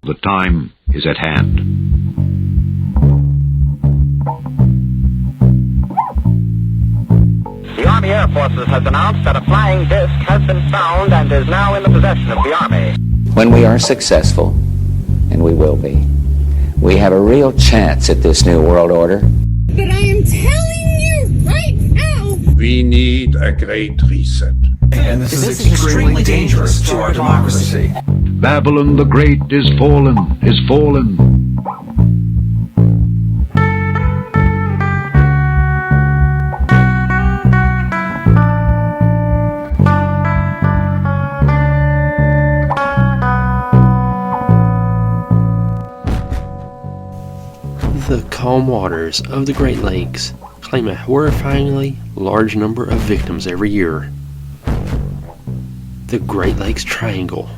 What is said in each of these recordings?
The time is at hand. The Army Air Forces has announced that a flying disc has been found and is now in the possession of the Army. When we are successful, and we will be, we have a real chance at this new world order. But I am telling you right now, we need a great reset. And this is extremely dangerous to our democracy. Babylon the Great is fallen, is fallen. The calm waters of the Great Lakes claim a horrifyingly large number of victims every year. The Great Lakes Triangle,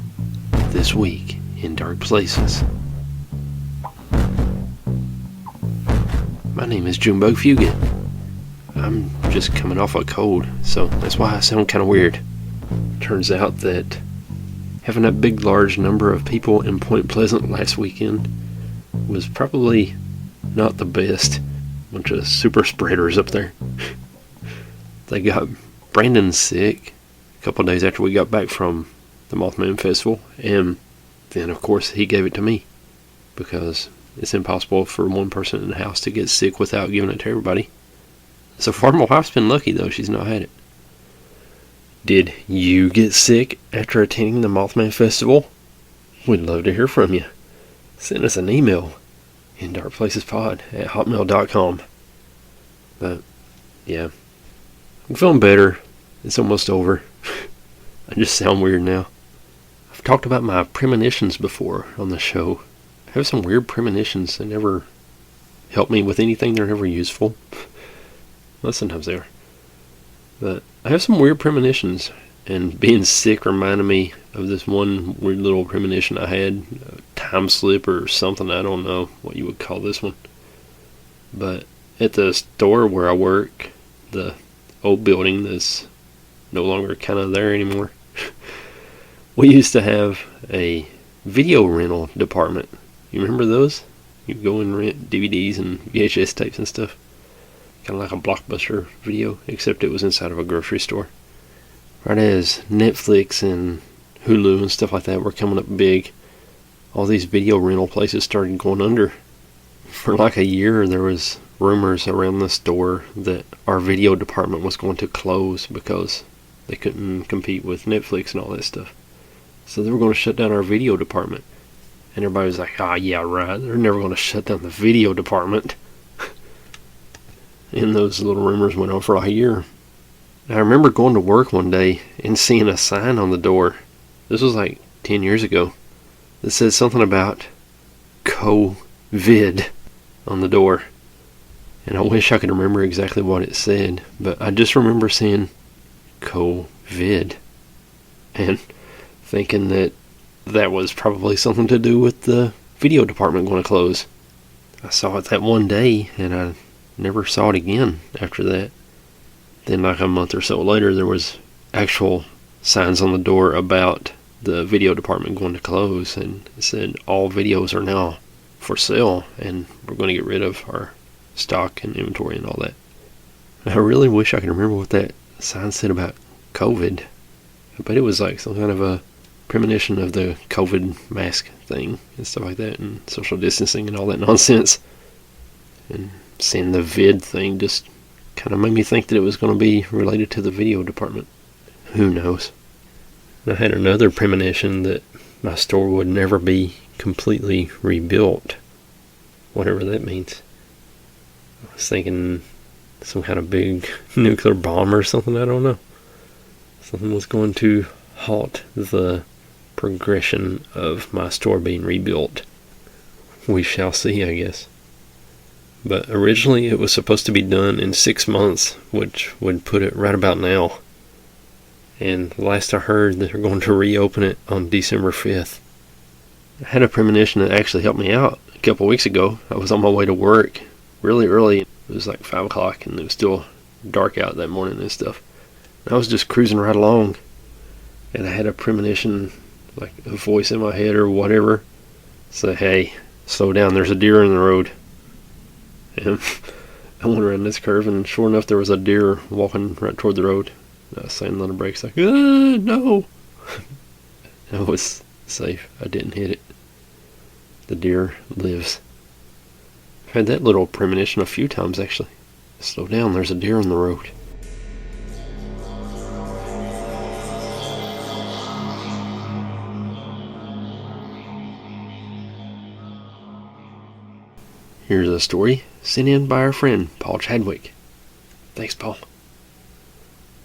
this week in Dark Places. My name is Junebug Fugit. I'm just coming off a cold, so that's why I sound kind of weird. Turns out that having a big large number of people in Point Pleasant last weekend was probably not the best. Bunch of super spreaders up there. They got Brandon sick a couple of days after we got back from the Mothman Festival, and then of course he gave it to me because it's impossible for one person in the house to get sick without giving it to everybody. So far my wife's been lucky though, she's not had it. Did you get sick after attending the Mothman Festival? We'd love to hear from you. Send us an email, indarkplacespod@hotmail.com. But yeah, I'm feeling better. It's almost over. I just sound weird now. I've talked about my premonitions before on the show. I have some weird premonitions that never help me with anything. They're never useful. Well, sometimes they are. But I have some weird premonitions, and being sick reminded me of this one weird little premonition I had. A time slip or something. I don't know what you would call this one. But at the store where I work, the old building that's no longer kind of there anymore, we used to have a video rental department. You remember those? You go and rent DVDs and VHS tapes and stuff. Kind of like a Blockbuster video, except it was inside of a grocery store. Right as Netflix and Hulu and stuff like that were coming up big, all these video rental places started going under. For like a year, there was rumors around the store that our video department was going to close because they couldn't compete with Netflix and all that stuff. So they were going to shut down our video department. And everybody was like, yeah, right, they're never going to shut down the video department. And those little rumors went on for like a year. I remember going to work one day and seeing a sign on the door. This was like 10 years ago. That said something about COVID on the door. And I wish I could remember exactly what it said, but I just remember seeing COVID and thinking that that was probably something to do with the video department going to close. I saw it that one day and I never saw it again after that. Then like a month or so later, there was actual signs on the door about the video department going to close, and it said all videos are now for sale and we're going to get rid of our stock and inventory and all that. I really wish I could remember what that sign said about COVID. I bet it was like some kind of a premonition of the COVID mask thing and stuff like that, and social distancing and all that nonsense. And seeing the vid thing just kind of made me think that it was going to be related to the video department. Who knows? I had another premonition that my store would never be completely rebuilt, whatever that means. I was thinking some kind of big nuclear bomb or something, I don't know. Something was going to halt the progression of my store being rebuilt. We shall see, I guess. But originally it was supposed to be done in 6 months, which would put it right about now. And last I heard, they're going to reopen it on December 5th. I had a premonition that actually helped me out a couple weeks ago. I was on my way to work really early. It was like 5 o'clock and it was still dark out that morning and stuff. I was just cruising right along, and I had a premonition, like a voice in my head or whatever, say, hey, slow down, there's a deer in the road. And I went around this curve, and sure enough, there was a deer walking right toward the road. I slammed on the brakes like, no. I was safe. I didn't hit it. The deer lives. I've had that little premonition a few times, actually. Slow down, there's a deer on the road. Here's a story sent in by our friend Paul Chadwick. Thanks, Paul.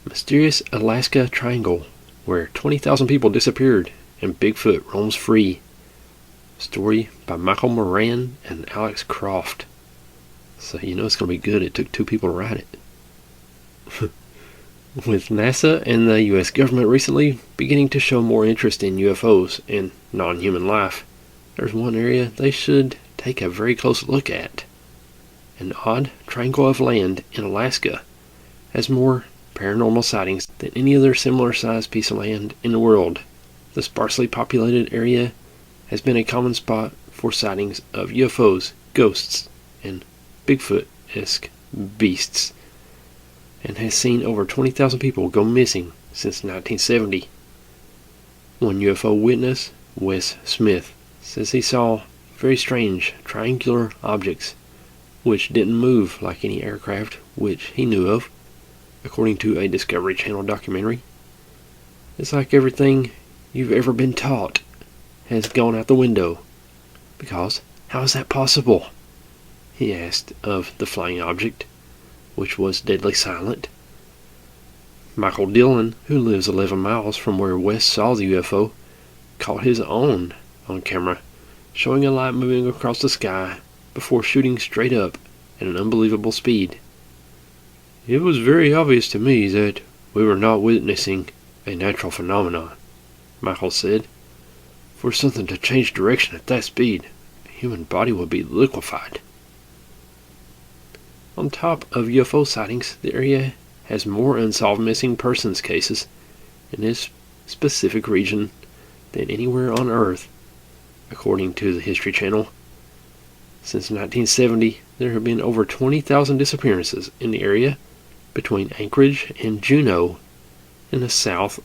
Mysterious Alaska Triangle, where 20,000 people disappeared and Bigfoot roams free. Story by Michael Moran and Alex Croft. So you know it's going to be good. It took 2 people to write it. With NASA and the U.S. government recently beginning to show more interest in UFOs and non-human life, there's one area they should take a very close look at. An odd triangle of land in Alaska has more paranormal sightings than any other similar sized piece of land in the world. The sparsely populated area has been a common spot for sightings of UFOs, ghosts, and Bigfoot-esque beasts, and has seen over 20,000 people go missing since 1970. One UFO witness, Wes Smith, says he saw very strange triangular objects which didn't move like any aircraft which he knew of, according to a Discovery Channel documentary. It's like everything you've ever been taught has gone out the window. Because how is that possible? He asked of the flying object, which was deadly silent. Michael Dillon, who lives 11 miles from where Wes saw the UFO, caught his own on camera, showing a light moving across the sky before shooting straight up at an unbelievable speed. It was very obvious to me that we were not witnessing a natural phenomenon, Michael said. For something to change direction at that speed, a human body would be liquefied. On top of UFO sightings, the area has more unsolved missing persons cases in this specific region than anywhere on Earth, according to the History Channel. Since 1970, there have been over 20,000 disappearances in the area between Anchorage and Juneau in the south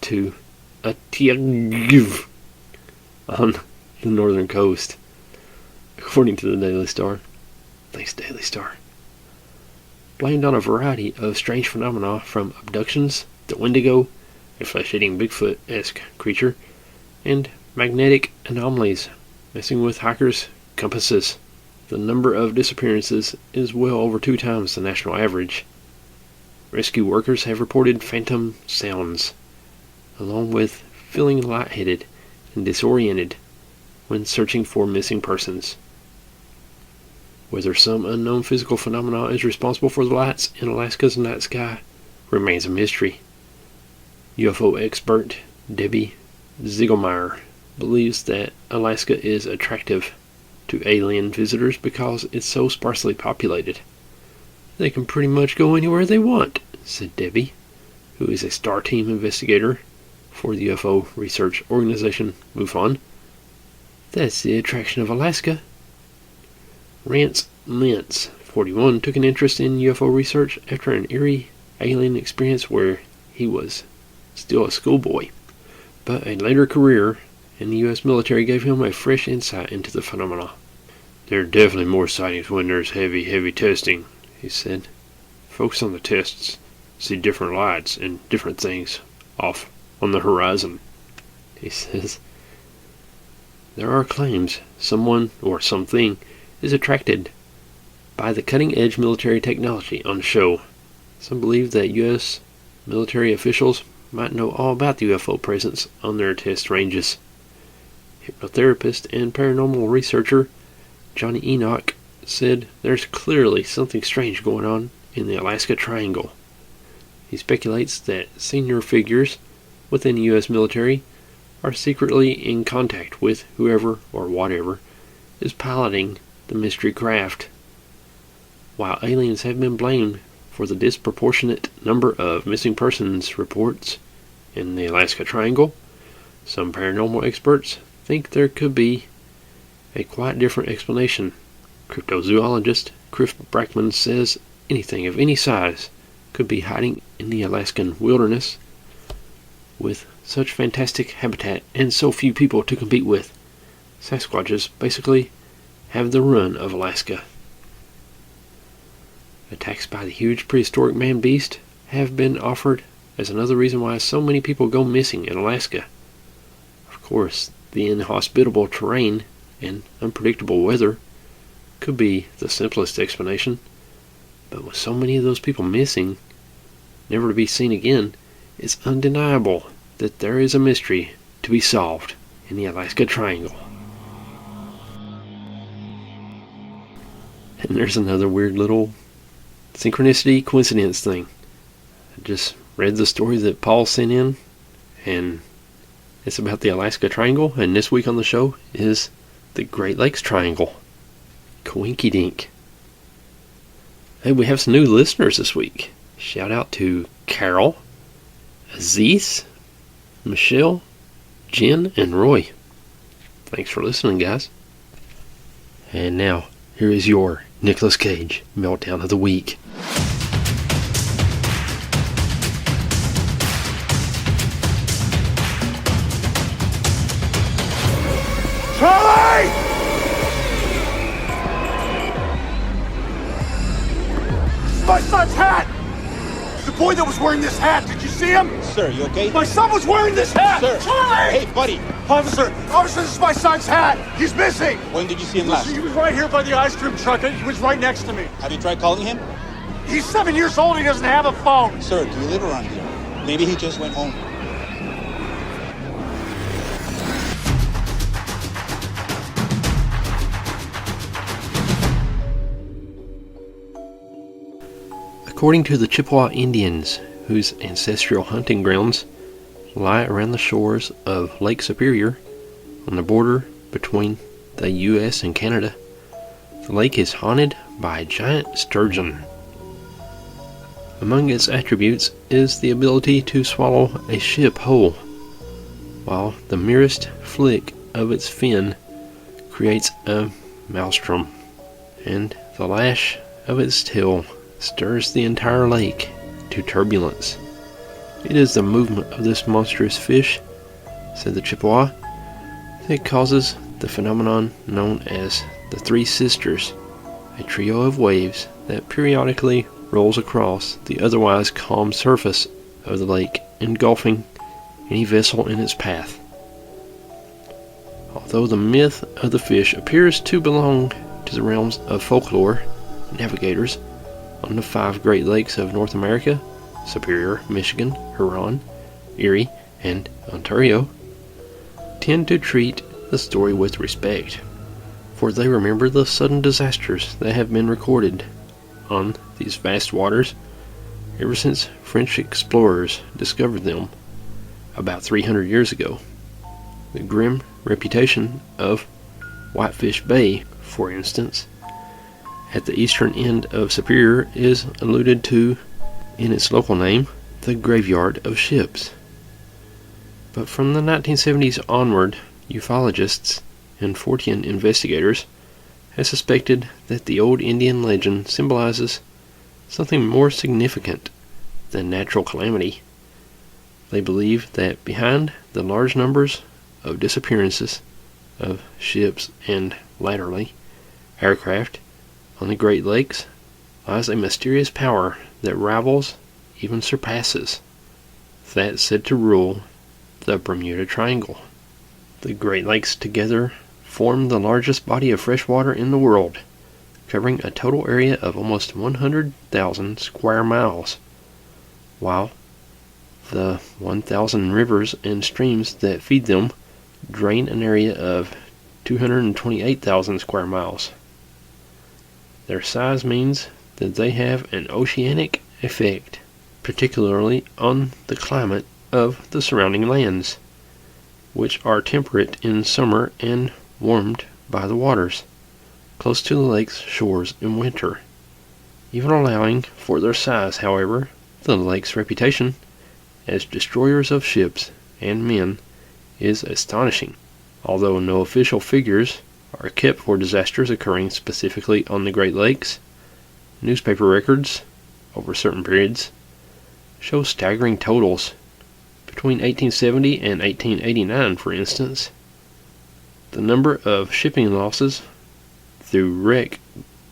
to Atiagiv on the northern coast, according to the Daily Star. Thanks, Daily Star. Blamed on a variety of strange phenomena from abductions, the Wendigo, a flesh-eating Bigfoot-esque creature, and magnetic anomalies messing with hikers' compasses. The number of disappearances is well over 2 times the national average. Rescue workers have reported phantom sounds, along with feeling lightheaded and disoriented when searching for missing persons. Whether some unknown physical phenomena is responsible for the lights in Alaska's night sky remains a mystery. UFO expert Debbie Ziegelmeyer believes that Alaska is attractive to alien visitors because it's so sparsely populated. They can pretty much go anywhere they want, said Debbie, who is a STAR team investigator for the UFO research organization MUFON. That's the attraction of Alaska. Rance Lentz, 41, took an interest in UFO research after an eerie alien experience where he was still a schoolboy. But a later career in the U.S. military gave him a fresh insight into the phenomena. There are definitely more sightings when there's heavy testing, he said. Focus on the tests, see different lights and different things off on the horizon, he says. There are claims someone or something is attracted by the cutting-edge military technology on show. Some believe that U.S. military officials might know all about the UFO presence on their test ranges. Hypnotherapist and paranormal researcher Johnny Enoch said there's clearly something strange going on in the Alaska Triangle. He speculates that senior figures within the U.S. military are secretly in contact with whoever or whatever is piloting the mystery craft. While aliens have been blamed for the disproportionate number of missing persons reports in the Alaska Triangle, some paranormal experts think there could be a quite different explanation. Cryptozoologist Chris Brackman says anything of any size could be hiding in the Alaskan wilderness with such fantastic habitat and so few people to compete with. Sasquatches basically have the run of Alaska. Attacks by the huge prehistoric man-beast have been offered as another reason why so many people go missing in Alaska. Of course, the inhospitable terrain and unpredictable weather could be the simplest explanation, but with so many of those people missing, never to be seen again, it's undeniable that there is a mystery to be solved in the Alaska Triangle. And there's another weird little synchronicity coincidence thing. I just read the story that Paul sent in, and it's about the Alaska Triangle, and this week on the show is the Great Lakes Triangle. Coinky dink. Hey, we have some new listeners this week. Shout out to Carol, Aziz, Michelle, Jen, and Roy. Thanks for listening, guys. And now, here is your Nicolas Cage Meltdown of the Week. Charlie! My son's hat! The boy that was wearing this hat, did you see him? Sir, you okay? My son was wearing this hat! Sir! Charlie! Hey, buddy! Officer, this is my son's hat! He's missing! When did you see him last? He was right here by the ice cream truck. He was right next to me. Have you tried calling him? He's 7 years old. He doesn't have a phone. Sir, do you live around here? Maybe he just went home. According to the Chippewa Indians, whose ancestral hunting grounds lie around the shores of Lake Superior on the border between the U.S. and Canada, the lake is haunted by a giant sturgeon. Among its attributes is the ability to swallow a ship whole, while the merest flick of its fin creates a maelstrom, and the lash of its tail stirs the entire lake to turbulence. It is the movement of this monstrous fish, said the Chippewa, that causes the phenomenon known as the Three Sisters, a trio of waves that periodically rolls across the otherwise calm surface of the lake, engulfing any vessel in its path. Although the myth of the fish appears to belong to the realms of folklore, navigators on the 5 Great Lakes of North America, Superior, Michigan, Huron, Erie, and Ontario, tend to treat the story with respect, for they remember the sudden disasters that have been recorded on these vast waters ever since French explorers discovered them about 300 years ago. The grim reputation of Whitefish Bay, for instance, at the eastern end of Superior is alluded to in its local name, the Graveyard of Ships. But from the 1970s onward, ufologists and Fortean investigators have suspected that the old Indian legend symbolizes something more significant than natural calamity. They believe that behind the large numbers of disappearances of ships and, latterly, aircraft on the Great Lakes lies a mysterious power that rivals, even surpasses, that said to rule the Bermuda Triangle. The Great Lakes together form the largest body of fresh water in the world, covering a total area of almost 100,000 square miles, while the 1,000 rivers and streams that feed them drain an area of 228,000 square miles. Their size means that they have an oceanic effect, particularly on the climate of the surrounding lands, which are temperate in summer and warmed by the waters close to the lake's shores in winter. Even allowing for their size, however, the lake's reputation as destroyers of ships and men is astonishing. Although no official figures are kept for disasters occurring specifically on the Great Lakes. Newspaper records, over certain periods, show staggering totals. Between 1870 and 1889, for instance, the number of shipping losses through wreck,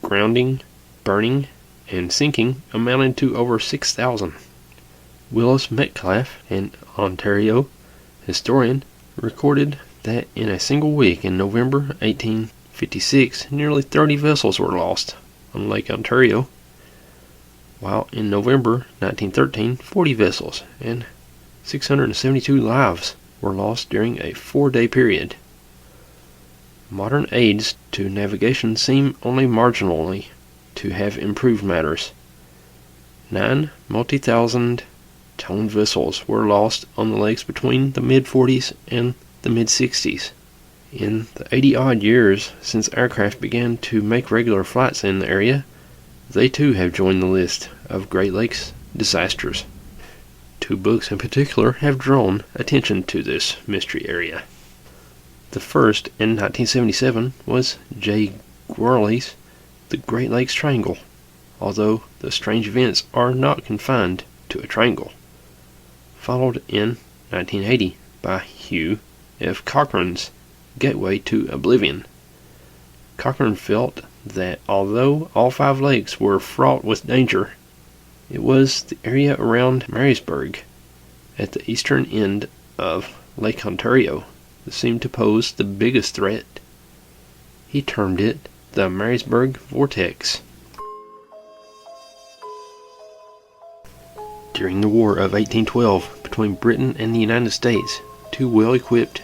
grounding, burning, and sinking amounted to over 6,000. Willis Metcalf, an Ontario historian, recorded that in a single week in November 1856, nearly 30 vessels were lost on Lake Ontario, while in November 1913, 40 vessels and 672 lives were lost during a 4-day period. Modern aids to navigation seem only marginally to have improved matters. 9 multi-thousand-ton vessels were lost on the lakes between the mid-40s and the mid-60s. In the 80-odd years since aircraft began to make regular flights in the area, they too have joined the list of Great Lakes disasters. 2 books in particular have drawn attention to this mystery area. The first, in 1977, was J. Gwerley's The Great Lakes Triangle, although the strange events are not confined to a triangle. Followed in 1980 by Hugh F. Cochrane's Gateway to Oblivion. Cochrane felt that although all 5 lakes were fraught with danger, it was the area around Marysburg, at the eastern end of Lake Ontario, that seemed to pose the biggest threat. He termed it the Marysburg Vortex. During the War of 1812 between Britain and the United States, 2 well-equipped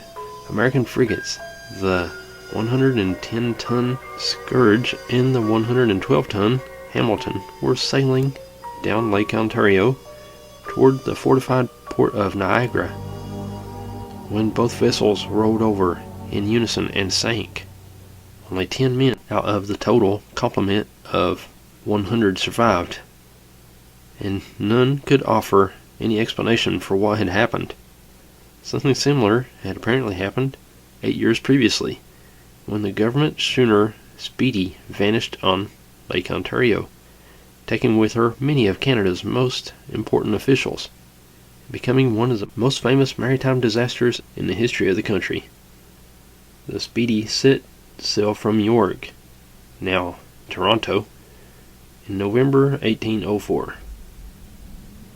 American frigates, the 110-ton Scourge and the 112-ton Hamilton, were sailing down Lake Ontario toward the fortified port of Niagara when both vessels rolled over in unison and sank. Only 10 men out of the total complement of 100 survived, and none could offer any explanation for what had happened. Something similar had apparently happened 8 years previously, when the government schooner Speedy vanished on Lake Ontario, taking with her many of Canada's most important officials, becoming one of the most famous maritime disasters in the history of the country. The Speedy set sail from York, now Toronto, in November 1804.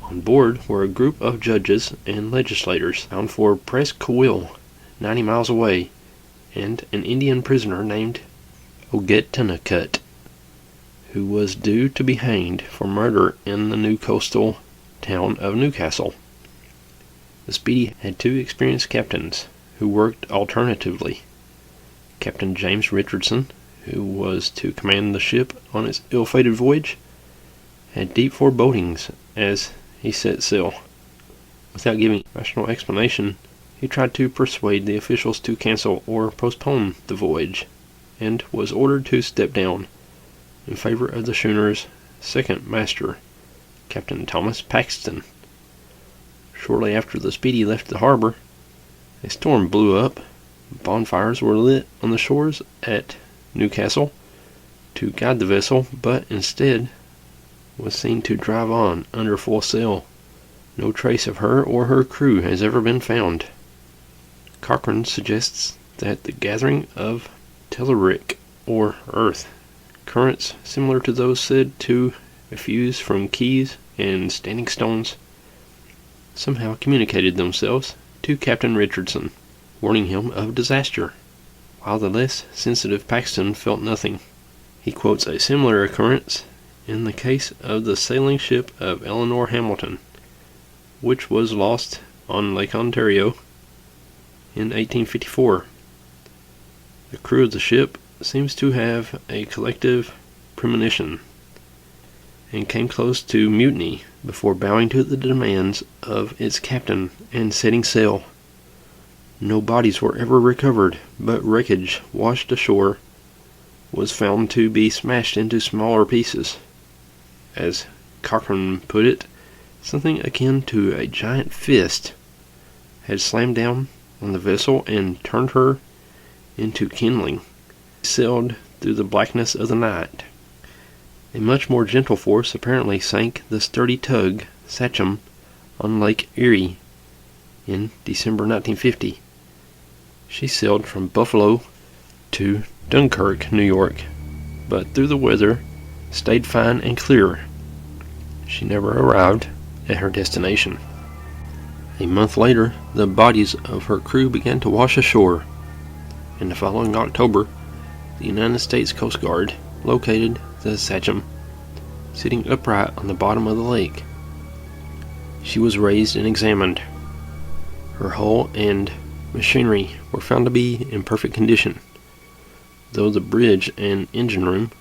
On board were a group of judges and legislators bound for Presqu'Île, 90 miles away, and an Indian prisoner named Ogetunnikut, who was due to be hanged for murder in the new coastal town of Newcastle. The Speedy had 2 experienced captains who worked alternatively. Captain James Richardson, who was to command the ship on its ill-fated voyage, had deep forebodings as he set sail. Without giving rational explanation, he tried to persuade the officials to cancel or postpone the voyage, and was ordered to step down in favor of the schooner's second master, Captain Thomas Paxton. Shortly after the Speedy left the harbor, a storm blew up. Bonfires were lit on the shores at Newcastle to guide the vessel, but instead was seen to drive on under full sail. No trace of her or her crew has ever been found. Cochrane suggests that the gathering of telluric, or earth, currents similar to those said to effuse from keys and standing stones somehow communicated themselves to Captain Richardson, warning him of disaster, while the less sensitive Paxton felt nothing. He quotes a similar occurrence in the case of the sailing ship of Eleanor Hamilton, which was lost on Lake Ontario in 1854. The crew of the ship seems to have a collective premonition and came close to mutiny before bowing to the demands of its captain and setting sail. No bodies were ever recovered, but wreckage washed ashore was found to be smashed into smaller pieces. As Cochrane put it, something akin to a giant fist had slammed down on the vessel and turned her into kindling. sailed through the blackness of the night. A much more gentle force apparently sank the sturdy tug Sachem on Lake Erie in December 1950. She sailed from Buffalo to Dunkirk, New York, but through the weather stayed fine and clear. She never arrived at her destination. A month later, the bodies of her crew began to wash ashore. In the following October, the United States Coast Guard located the Sachem sitting upright on the bottom of the lake. She was raised and examined. Her hull and machinery were found to be in perfect condition, though the bridge and engine room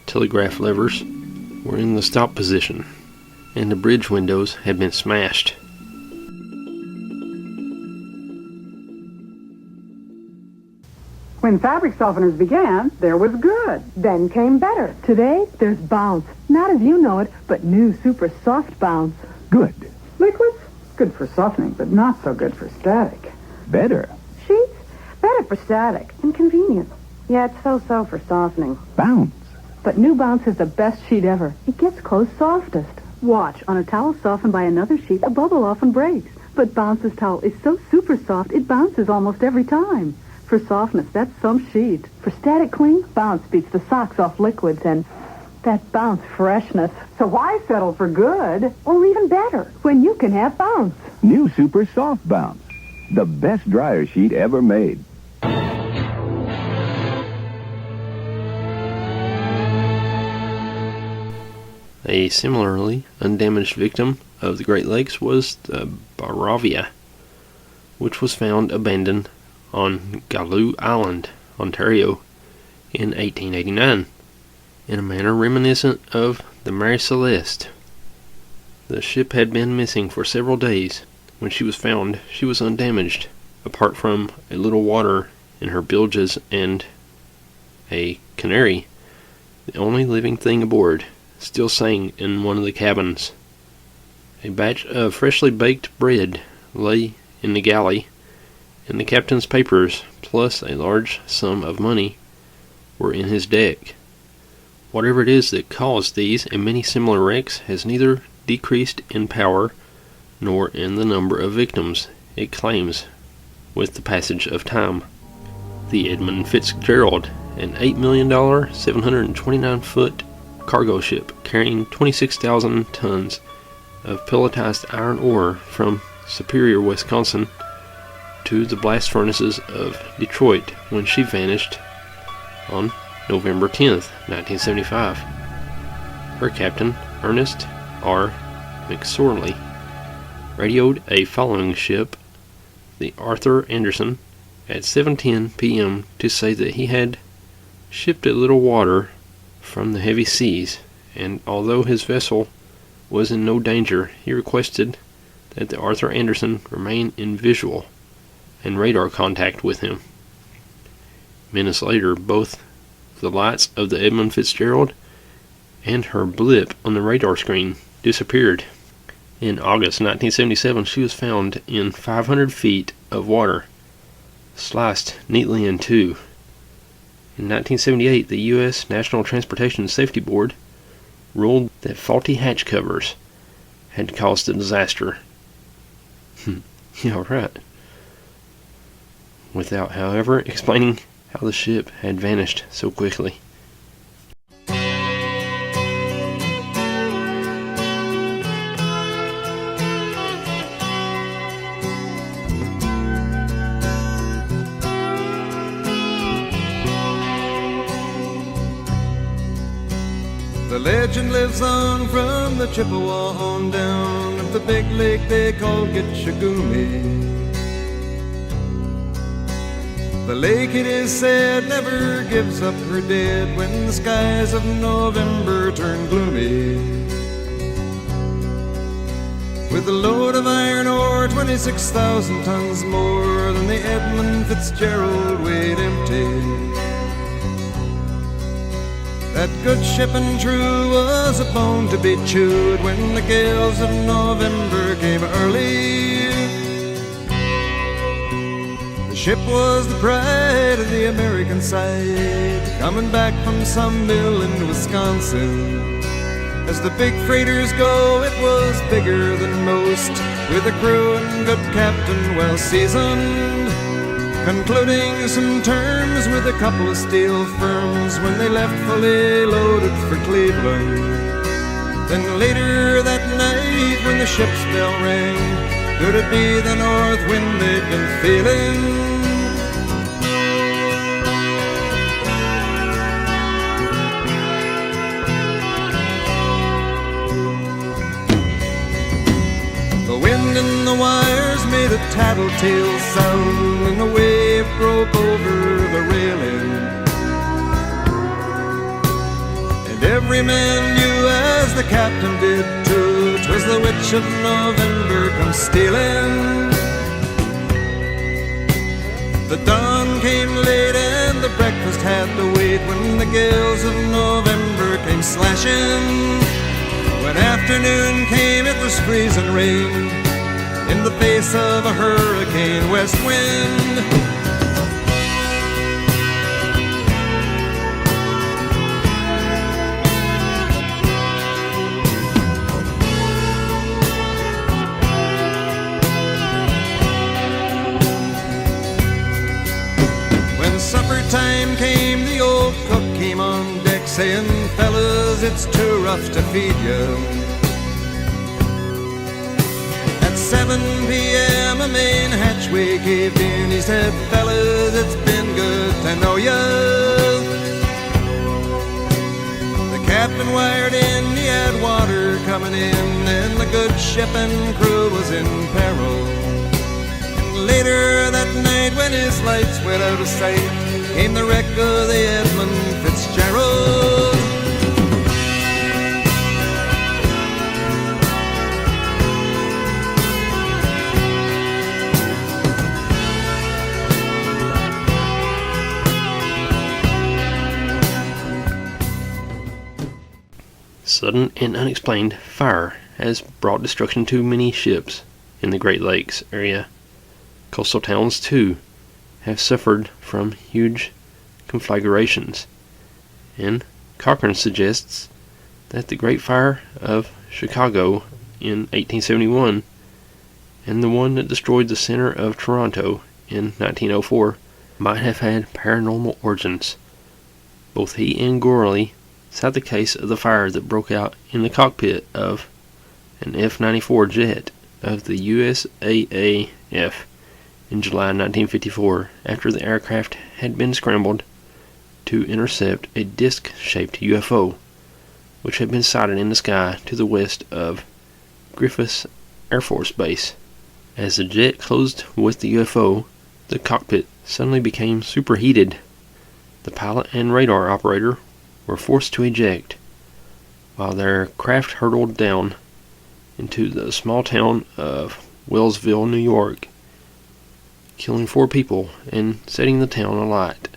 telegraph levers were in the stop position, and the bridge windows had been smashed. When fabric softeners began, there was good. Then came better. Today, there's Bounce. Not as you know it, but new super soft Bounce. Good. Liquids? Good for softening, but not so good for static. Better. Sheets? Better for static. Inconvenient. Yeah, it's so-so for softening. Bounce. But new Bounce is the best sheet ever. It gets clothes softest. Watch, on a towel softened by another sheet, a bubble often breaks. But Bounce's towel is so super soft, it bounces almost every time. For softness, that's some sheet. For static cling, Bounce beats the socks off liquids and that Bounce freshness. So why settle for good, or even better, when you can have Bounce? New Super Soft Bounce. The best dryer sheet ever made. A similarly undamaged victim of the Great Lakes was the Baravia, which was found abandoned on Galoo Island, Ontario, in 1889, in a manner reminiscent of the Mary Celeste. The ship had been missing for several days. When she was found, she was undamaged, apart from a little water in her bilges and a canary, the only living thing aboard, still sang in one of the cabins. A batch of freshly baked bread lay in the galley, and the captain's papers, plus a large sum of money, were in his deck. Whatever it is that caused these and many similar wrecks has neither decreased in power nor in the number of victims it claims with the passage of time. The Edmund Fitzgerald, an $8 million, 729-foot cargo ship carrying 26,000 tons of pelletized iron ore from Superior, Wisconsin, to the blast furnaces of Detroit when she vanished on November 10th, 1975. Her captain, Ernest R. McSorley, radioed a following ship, the Arthur Anderson, at 7:10 p.m. to say that he had shipped a little water from the heavy seas, and although his vessel was in no danger, he requested that the Arthur Anderson remain in visual and radar contact with him. Minutes later, both the lights of the Edmund Fitzgerald and her blip on the radar screen disappeared. In August 1977, she was found in 500 feet of water, sliced neatly in two. In 1978, the U.S. National Transportation Safety Board ruled that faulty hatch covers had caused the disaster. Yeah, right. Without, however, explaining how the ship had vanished so quickly. The legend lives on from the Chippewa on down of the big lake they call Gitchagumi. The lake, it is said, never gives up her dead when the skies of November turn gloomy. With a load of iron ore, 26,000 tons more than the Edmund Fitzgerald weighed empty. That good ship and true was a bone to be chewed when the gales of November came early. The ship was the pride of the American side. coming back from some mill in Wisconsin. As the big freighters go, it was bigger than most, with a crew and good captain well seasoned, concluding some terms with a couple of steel firms when they left fully loaded for Cleveland. Then later that night when the ship's bell rang, could it be the north wind they'd been feeling? The wind in the wires made a tattletale sound, and the wave broke over the railing. And every man knew, as the captain did too, 'twas the witch of November come stealing. The dawn came late and the breakfast had to wait, when the gales of November came slashing. When afternoon came, it was freezing rain in the face of a hurricane west wind. When supper time came, the old cook came on deck saying, "Fellas, it's too rough to feed you." At 7 p.m. a main hatchway caved in. He said, "Fellas, it's been good to know ya." The captain wired in, he had water coming in, and the good ship and crew was in peril. And later that night, when his lights went out of sight, came the wreck of the Edmund Fitzgerald. Sudden and unexplained fire has brought destruction to many ships in the Great Lakes area. Coastal towns, too, have suffered from huge conflagrations, and Cochrane suggests that the Great Fire of Chicago in 1871 and the one that destroyed the center of Toronto in 1904 might have had paranormal origins. Both he and Gorley cite the case of the fire that broke out in the cockpit of an F-94 jet of the USAAF in July 1954 after the aircraft had been scrambled to intercept a disc-shaped UFO, which had been sighted in the sky to the west of Griffiths Air Force Base. As the jet closed with the UFO, the cockpit suddenly became superheated. The pilot and radar operator were forced to eject, while their craft hurtled down into the small town of Wellsville, New York, killing 4 people and setting the town alight.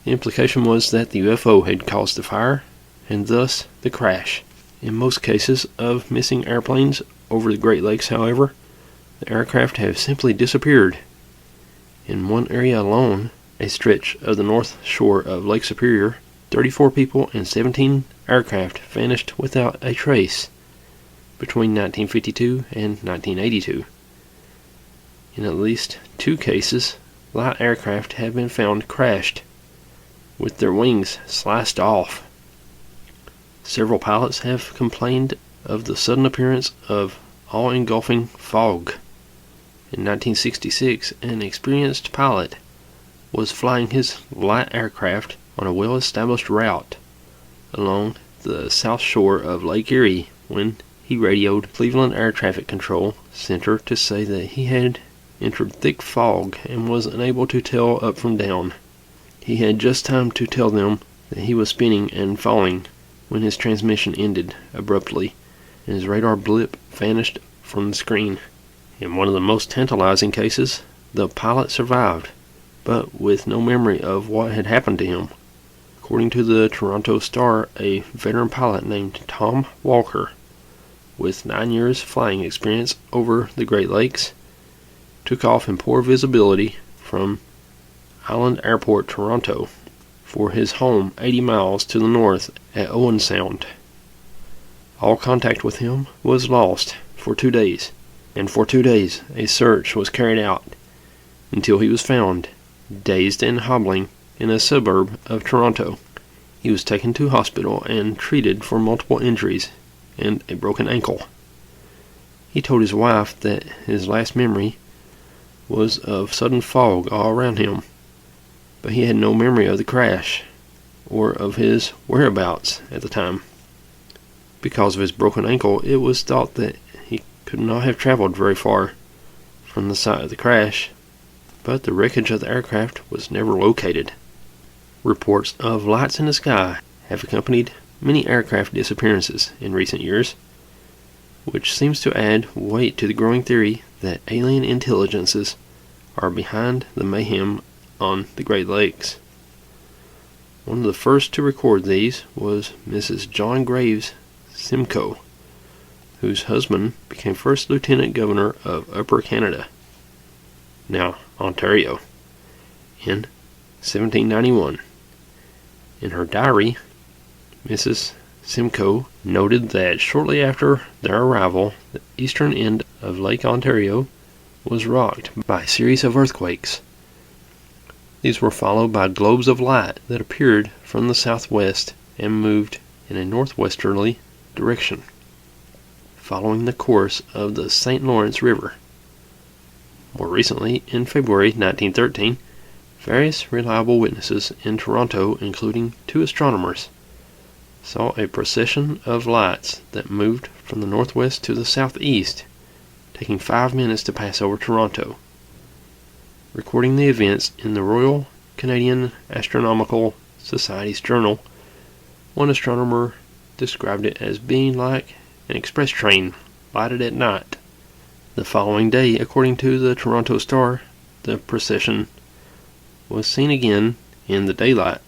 The implication was that the UFO had caused the fire, and thus the crash. In most cases of missing airplanes over the Great Lakes, however, the aircraft have simply disappeared. In one area alone, a stretch of the north shore of Lake Superior, 34 people and 17 aircraft vanished without a trace between 1952 and 1982. In at least 2 cases, light aircraft have been found crashed, with their wings sliced off. Several pilots have complained of the sudden appearance of all-engulfing fog. In 1966, an experienced pilot was flying his light aircraft on a well-established route along the south shore of Lake Erie when he radioed Cleveland Air Traffic Control Center to say that he had entered thick fog and was unable to tell up from down. He had just time to tell them that he was spinning and falling when his transmission ended abruptly and his radar blip vanished from the screen. In one of the most tantalizing cases, the pilot survived, but with no memory of what had happened to him. According to the Toronto Star, a veteran pilot named Tom Walker, with 9 years flying experience over the Great Lakes, took off in poor visibility from Island Airport, Toronto, for his home 80 miles to the north at Owen Sound. All contact with him was lost for 2 days, and for 2 days a search was carried out until he was found, dazed and hobbling, in a suburb of Toronto. He was taken to hospital and treated for multiple injuries and a broken ankle. He told his wife that his last memory was of sudden fog all around him, but he had no memory of the crash or of his whereabouts at the time. Because of his broken ankle, it was thought that he could not have traveled very far from the site of the crash, but the wreckage of the aircraft was never located. Reports of lights in the sky have accompanied many aircraft disappearances in recent years, which seems to add weight to the growing theory that alien intelligences are behind the mayhem on the Great Lakes. One of the first to record these was Mrs. John Graves Simcoe, whose husband became first Lieutenant Governor of Upper Canada, now Ontario, in 1791. In her diary, Mrs. Simcoe noted that shortly after their arrival, the eastern end of Lake Ontario was rocked by a series of earthquakes. These were followed by globes of light that appeared from the southwest and moved in a northwesterly direction, following the course of the St. Lawrence River. More recently, in February 1913, various reliable witnesses in Toronto, including 2 astronomers, saw a procession of lights that moved from the northwest to the southeast, taking 5 minutes to pass over Toronto. Recording the events in the Royal Canadian Astronomical Society's journal, one astronomer described it as being like an express train lighted at night. The following day, according to the Toronto Star, the procession was seen again in the daylight.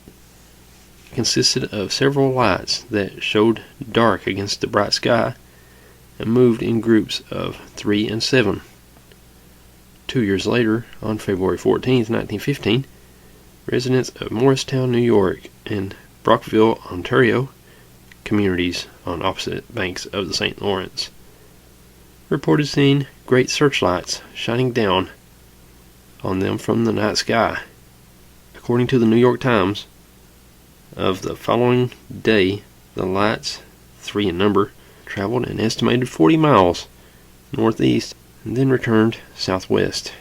It consisted of several lights that showed dark against the bright sky and moved in groups of 3 and 7. 2 years later, on February 14, 1915, residents of Morristown, New York, and Brockville, Ontario, communities on opposite banks of the St. Lawrence, reported seeing great searchlights shining down on them from the night sky. According to the New York Times, of the following day, the lights, 3 in number, traveled an estimated 40 miles northeast and then returned southwest.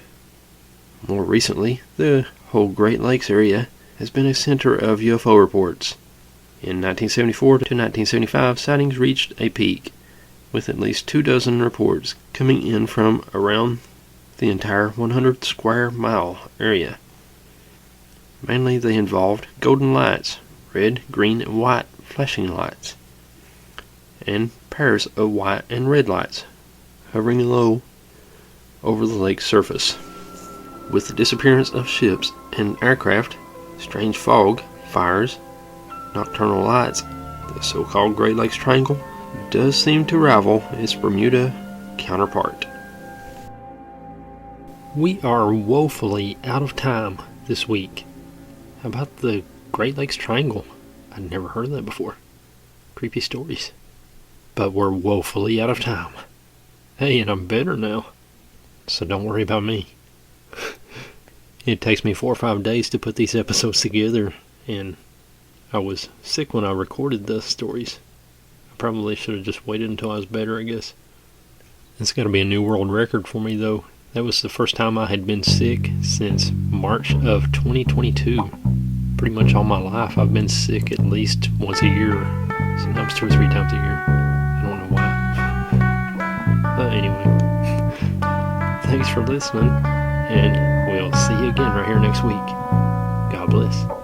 More recently, the whole Great Lakes area has been a center of UFO reports. In 1974 to 1975, sightings reached a peak, with at least 24 reports coming in from around the entire 100 square mile area. Mainly they involved golden lights, red, green, and white flashing lights, and pairs of white and red lights hovering low over the lake's surface. With the disappearance of ships and aircraft, strange fog, fires, nocturnal lights, the so-called Great Lakes Triangle does seem to rival its Bermuda counterpart. We are woefully out of time this week. How about the Great Lakes Triangle? I'd never heard of that before. Creepy stories. But we're woefully out of time. Hey, and I'm better now, so don't worry about me. It takes me 4 or 5 days to put these episodes together, and I was sick when I recorded the stories. I probably should have just waited until I was better, I guess. It's got to be a new world record for me, though. That was the first time I had been sick since March of 2022. Pretty much all my life I've been sick at least once a year, sometimes 2 or 3 times a year. I don't know why. But anyway, thanks for listening, and we'll see you again right here next week. God bless.